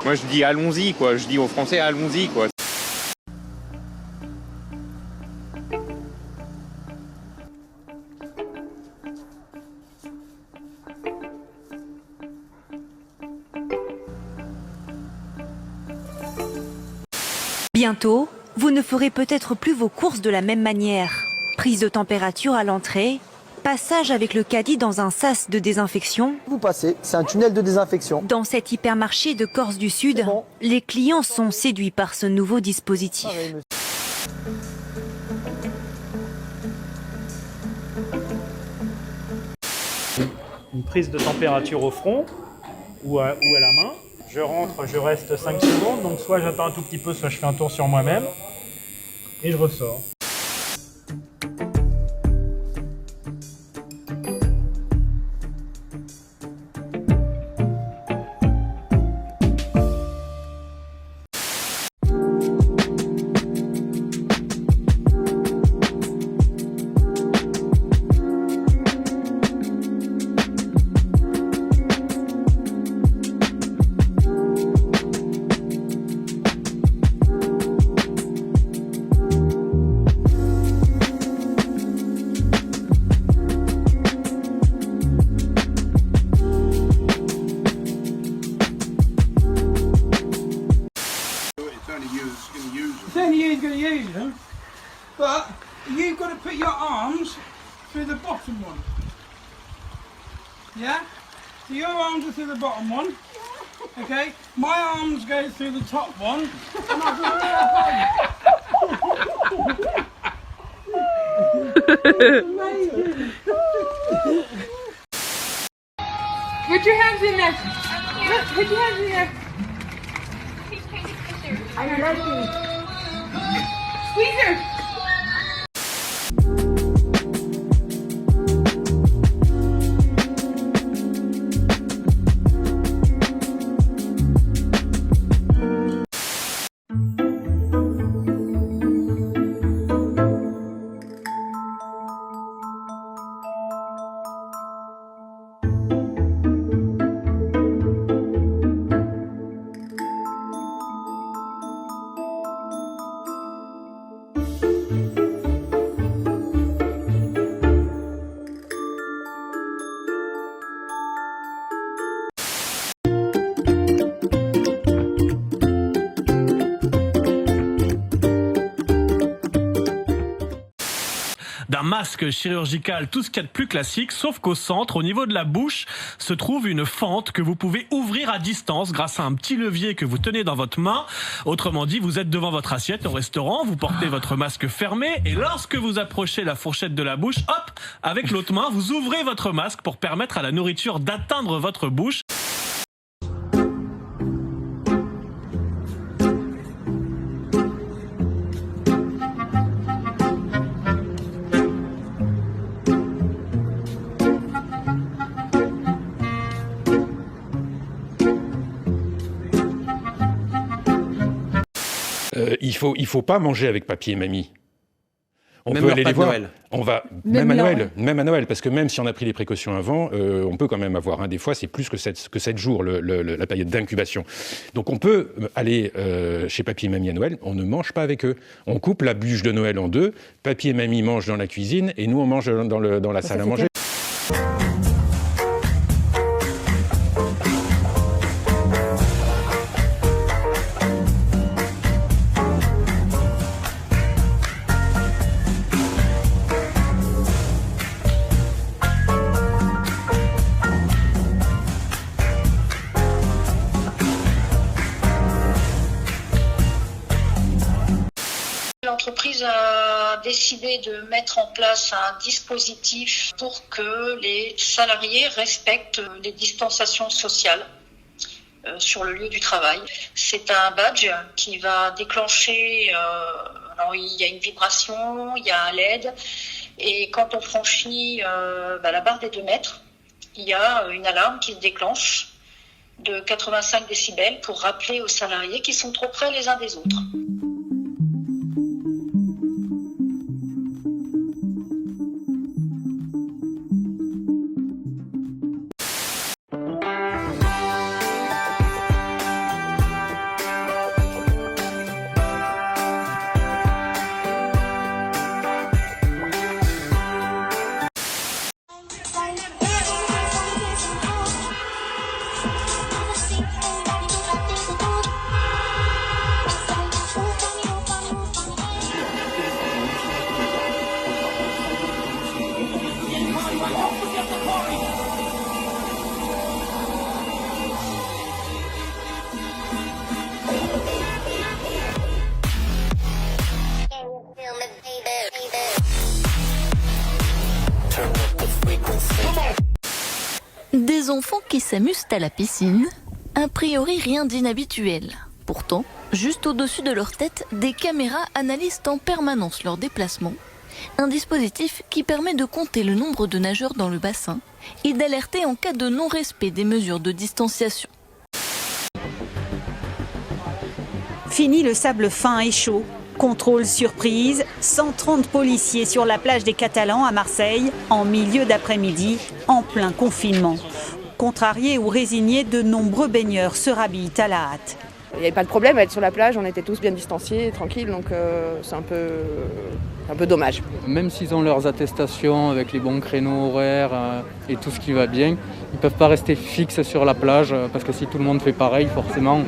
Moi je dis allons-y quoi, je dis aux Français allons-y quoi. Bientôt, vous ne ferez peut-être plus vos courses de la même manière. Prise de température à l'entrée, passage avec le caddie dans un sas de désinfection. Vous passez, c'est un tunnel de désinfection. Dans cet hypermarché de Corse du Sud, Bon. les clients sont séduits par ce nouveau dispositif. Pareil, monsieur. Une prise de température au front ou à la main. Je rentre, je reste 5 secondes, donc soit j'attends un tout petit peu, soit je fais un tour sur moi-même et je ressors. It's only you going to use them, but you've got to put your arms through the bottom one. Yeah? So your arms are through the bottom one. Okay? My arms go through the top one. And I Amazing. Put your hands in there. Put your hands in there. I love you. Squeeze her. D'un masque chirurgical, tout ce qu'il y a de plus classique, sauf qu'au centre, au niveau de la bouche, se trouve une fente que vous pouvez ouvrir à distance grâce à un petit levier que vous tenez dans votre main. Autrement dit, vous êtes devant votre assiette au restaurant, vous portez votre masque fermé et lorsque vous approchez la fourchette de la bouche, hop, avec l'autre main, vous ouvrez votre masque pour permettre à la nourriture d'atteindre votre bouche. Il faut pas manger avec papy et mamie. On Même peut leur aller pas les de voir. Noël. On va Même même à Noël, parce que même si on a pris les précautions avant, on peut quand même avoir. Des fois, c'est plus que 7 jours la période d'incubation. Donc, on peut aller chez papy et mamie à Noël. On ne mange pas avec eux. On coupe la bûche de Noël en deux. Papy et mamie mangent dans la cuisine et nous on mange dans la salle à manger. L'entreprise a décidé de mettre en place un dispositif pour que les salariés respectent les distanciations sociales sur le lieu du travail. C'est un badge qui va déclencher, alors il y a une vibration, il y a un LED, et quand on franchit la barre des 2 mètres, il y a une alarme qui se déclenche de 85 décibels pour rappeler aux salariés qu'ils sont trop près les uns des autres. Des enfants qui s'amusent à la piscine, a priori rien d'inhabituel. Pourtant, juste au-dessus de leur tête, des caméras analysent en permanence leurs déplacements. Un dispositif qui permet de compter le nombre de nageurs dans le bassin et d'alerter en cas de non-respect des mesures de distanciation. Fini le sable fin et chaud. Contrôle surprise, 130 policiers sur la plage des Catalans à Marseille, en milieu d'après-midi, en plein confinement. Contrariés ou résignés, de nombreux baigneurs se rhabillent à la hâte. Il n'y avait pas de problème à être sur la plage, on était tous bien distanciés, tranquilles, donc c'est un peu dommage. Même s'ils ont leurs attestations avec les bons créneaux horaires et tout ce qui va bien, ils ne peuvent pas rester fixes sur la plage parce que si tout le monde fait pareil, forcément...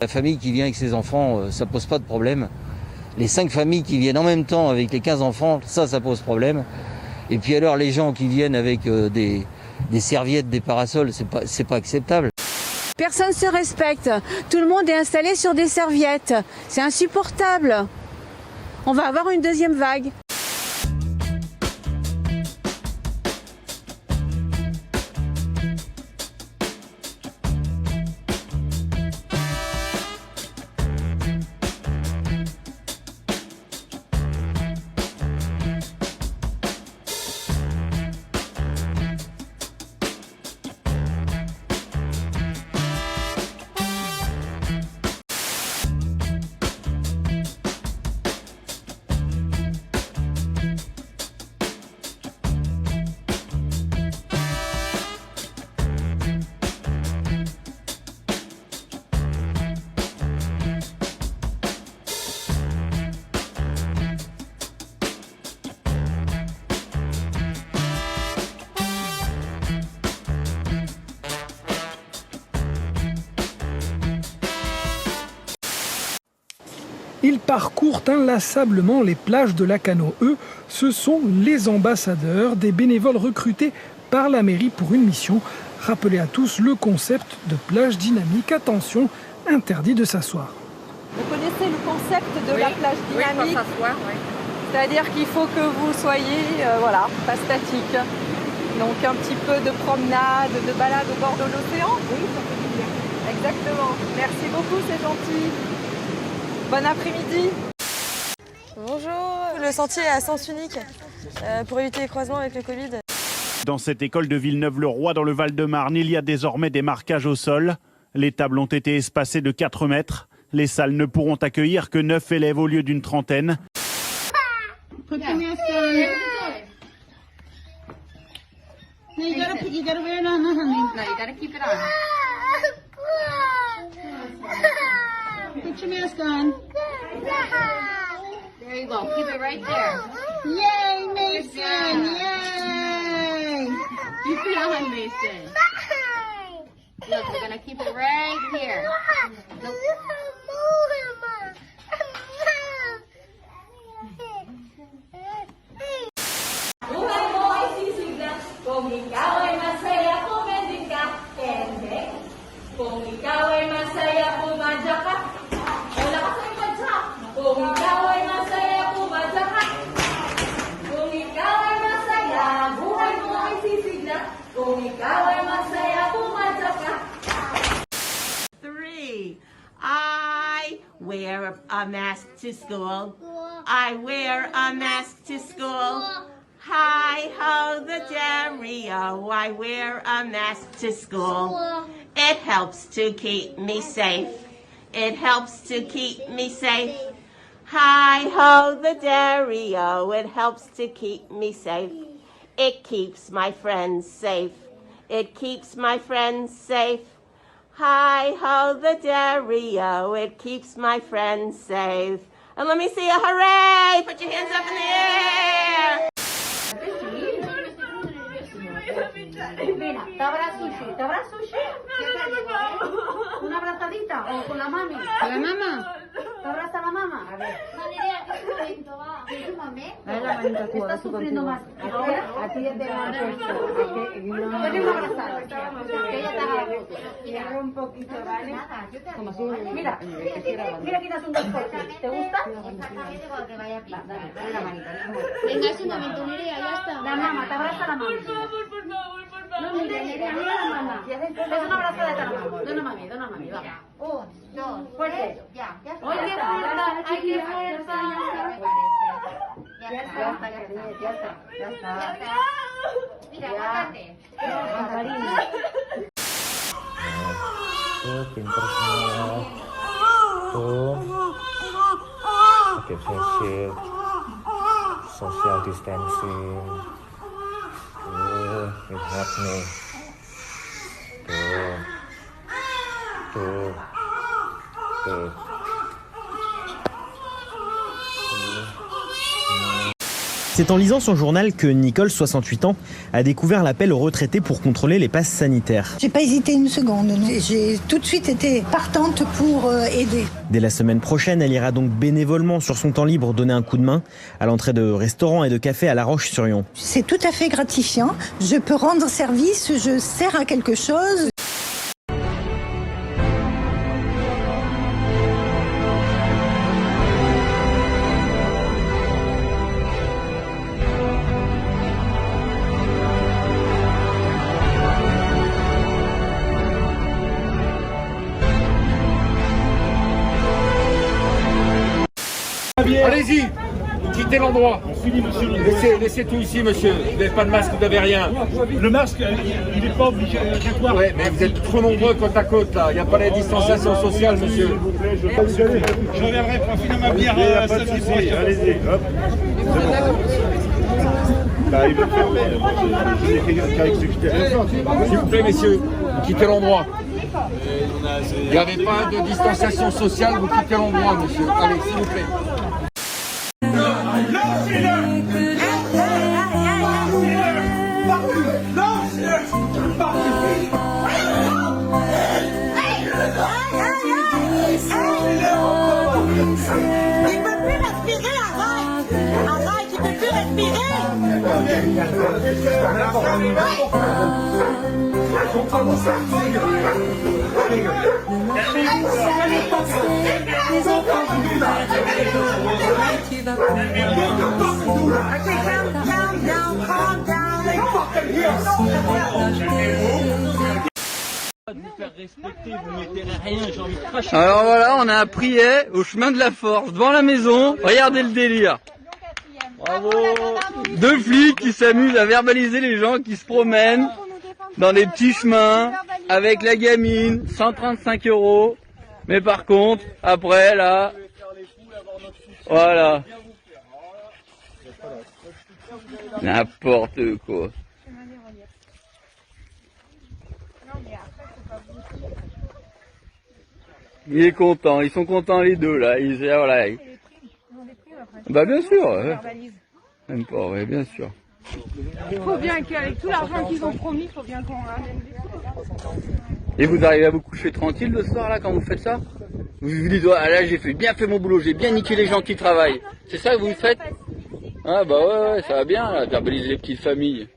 La famille qui vient avec ses enfants, ça pose pas de problème. Les 5 familles qui viennent en même temps avec les 15 enfants, ça pose problème. Et puis alors les gens qui viennent avec des serviettes, des parasols, c'est pas acceptable. Personne ne se respecte. Tout le monde est installé sur des serviettes. C'est insupportable. On va avoir une deuxième vague. Ils parcourent inlassablement les plages de Lacanau. Eux, ce sont les ambassadeurs, des bénévoles recrutés par la mairie pour une mission. Rappelez à tous le concept de plage dynamique. Attention, interdit de s'asseoir. Vous connaissez le concept de la plage dynamique? Oui, pour s'asseoir, oui. C'est-à-dire qu'il faut que vous soyez, pas statique. Donc un petit peu de promenade, de balade au bord de l'océan. Oui, ça fait du bien. Exactement. Merci beaucoup, c'est gentil. Bon après-midi. Bonjour. Le sentier est à sens unique pour éviter les croisements avec le Covid. Dans cette école de Villeneuve-le-Roi, dans le Val-de-Marne, il y a désormais des marquages au sol. Les tables ont été espacées de 4 mètres. Les salles ne pourront accueillir que 9 élèves au lieu d'une trentaine. You gotta wear it on, honey. No, you gotta keep it on. Put your mask on. There you go. Keep it right there. Yay, Mason! Yay! Keep it on, Mason. Look, we're gonna keep it right here. Look. Kung ikaw ay masaya, kumendin ka, hindi. Kung ikaw ay masaya, pumadya ka. Wala ka sa ipadya. Kung ikaw ay masaya, pumadya ka. Kung ikaw ay masaya, buhay mo ay sisigla. Kung ikaw ay masaya, pumadya ka. 3. I wear a mask to school. I wear a mask to school. Hi ho the Dario, I wear a mask to school. It helps to keep me safe. It helps to keep me safe. Hi ho the Dario, it helps to keep me safe. It keeps my friends safe. It keeps my friends safe. Hi ho the Dario, it keeps my friends safe. And let me see a hooray! Put your hands up in the air! Mira, ¿te habrá sushi? ¿Te habrá sushi? ¿Una abrazadita? ¿O con la mami? ¿Con la mamá? ¿Te abraza la mamá? A ver. Valeria, ¿qué momento va? ¿Qué mami? Dale la manita tú, ¿Estás sufriendo más? ¿Ahora? A ti ya te lo han puesto. Dale una abrazada. Que ella te haga la foto. Cierra un poquito, ¿vale? Como así. Mira, mira que das un deporte. ¿Te gusta? Exactamente, para que vaya bien. Dale la manita. Venga, es un momento, Nerea, ya está. La mamá, te abraza la mamá. Por favor, por favor, por favor. un abrazo de esta mano. Dona mami, va. 1, 2, fuerte. Ya. Oye, fuerza, hay que fuerza. Ya está. Mira, aguántate. Pinter semua. Tuh. Pakai face shield. Social distancing. It helped me. Tuh. C'est en lisant son journal que Nicole, 68 ans, a découvert l'appel aux retraités pour contrôler les passes sanitaires. J'ai pas hésité une seconde, non. J'ai tout de suite été partante pour aider. Dès la semaine prochaine, elle ira donc bénévolement sur son temps libre donner un coup de main à l'entrée de restaurants et de cafés à La Roche-sur-Yon. C'est tout à fait gratifiant. Je peux rendre service, je sers à quelque chose. Allez-y, quittez l'endroit. Laissez tout ici, monsieur. Vous n'avez pas de masque, vous n'avez rien. Le masque, il n'est pas obligatoire. Ouais, mais vous êtes trop nombreux côte à côte, là. Il n'y a pas la distanciation sociale, monsieur. Je reviendrai pour finir ma bière samedi prochain. Allez-y, hop. Bah, il veut fermer. Je n'ai qu'à exécuter. S'il vous plaît, messieurs, vous quittez l'endroit. Il n'y avait pas de distanciation sociale, vous quittez l'endroit, monsieur. Allez, s'il vous plaît. Il peut plus respirer, arrête, il peut plus respirer. Alors voilà, on a un priet au chemin de la Force, devant la maison. Regardez le délire. Bravo. 2 flics qui s'amusent à verbaliser les gens qui se promènent dans des petits chemins avec la gamine, 135 €. Mais par contre, après là, voilà. N'importe quoi. Il est content, ils sont contents les deux là. Voilà. Bah bien sûr. Même pas, ouais, bien sûr. Il faut bien qu'avec tout l'argent qu'ils ont promis, il faut bien qu'on ramène. Et vous arrivez à vous coucher tranquille le soir là quand vous faites ça? Vous vous dites, ah, là j'ai bien fait mon boulot, j'ai bien niqué les gens qui travaillent. C'est ça que vous faites? Ah bah ouais, ça va bien là, verbaliser les petites familles.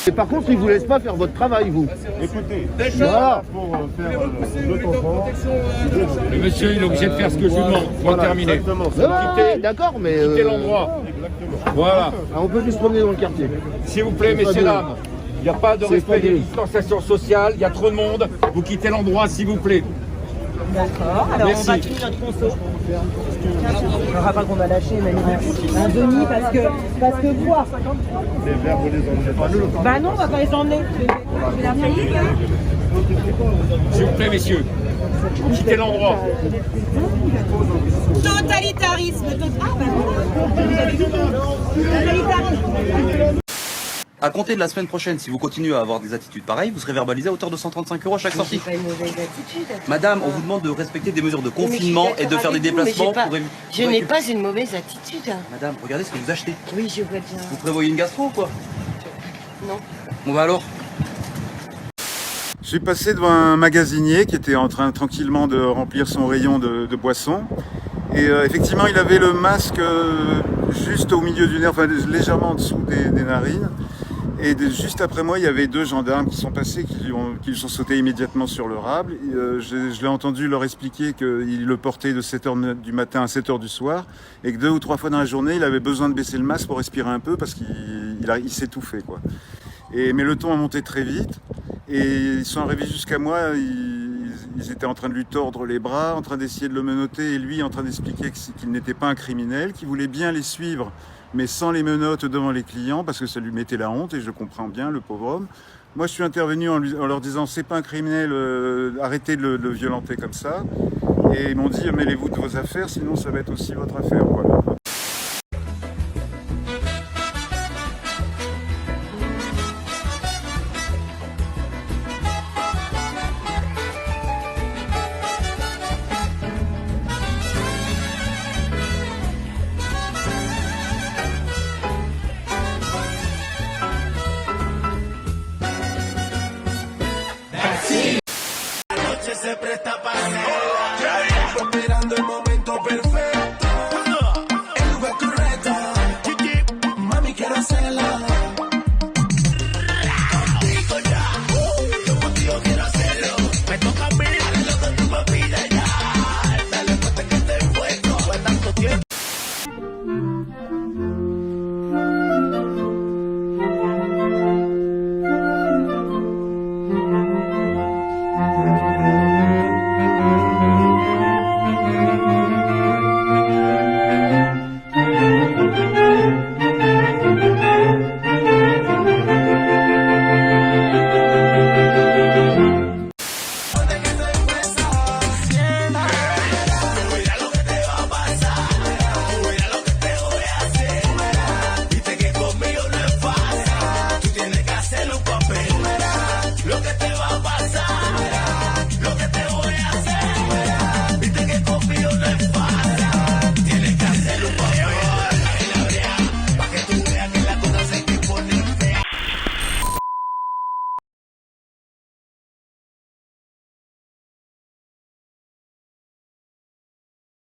Et par contre, ils vous laissent pas faire votre travail, vous. Écoutez, voilà. Le monsieur, il est obligé de faire ce que je vous demande. Pour terminer. D'accord, mais... Quittez l'endroit. Voilà. On peut plus se promener dans le quartier. S'il vous plaît, messieurs, dames. Il n'y a pas de respect des distanciations sociales. Il y a trop de monde. Vous quittez l'endroit, s'il vous plaît. D'accord, alors merci. On va finir notre conso. Je ne pas qu'on va lâcher un demi parce que quoi? Les verres, vous les emmenez pas nous. Bah non, on va pas les emmener. S'il vous plaît, messieurs, quittez l'endroit. Totalitarisme. Ah bah totalitarisme. À compter de la semaine prochaine, si vous continuez à avoir des attitudes pareilles, vous serez verbalisé à hauteur de 135 € à chaque sortie. C'est pas une mauvaise attitude. Madame, on vous demande de respecter des mesures de confinement et de faire des déplacements pour éviter... Je n'ai pas une mauvaise attitude. Madame, regardez ce que vous achetez. Oui, je vois bien. Vous prévoyez une gastro ou quoi? Non. Bon bah alors. Je suis passé devant un magasinier qui était en train tranquillement de remplir son rayon de boissons. Et effectivement, il avait le masque juste au milieu du nez, enfin légèrement en dessous des narines. Et juste après moi, il y avait 2 gendarmes qui sont passés, qui lui sont sautés immédiatement sur le rable. Je l'ai entendu leur expliquer qu'il le portait de 7h du matin à 7h du soir, et que 2 ou 3 fois dans la journée, il avait besoin de baisser le masque pour respirer un peu parce qu'il s'étouffait, quoi. Mais le ton a monté très vite et ils sont arrivés jusqu'à moi. Ils étaient en train de lui tordre les bras, en train d'essayer de le menotter et lui en train d'expliquer qu'il n'était pas un criminel, qu'il voulait bien les suivre mais sans les menottes devant les clients parce que ça lui mettait la honte et je comprends bien le pauvre homme. Moi je suis intervenu en leur disant c'est pas un criminel, arrêtez de le violenter comme ça. Et ils m'ont dit mêlez-vous de vos affaires sinon ça va être aussi votre affaire. Voilà.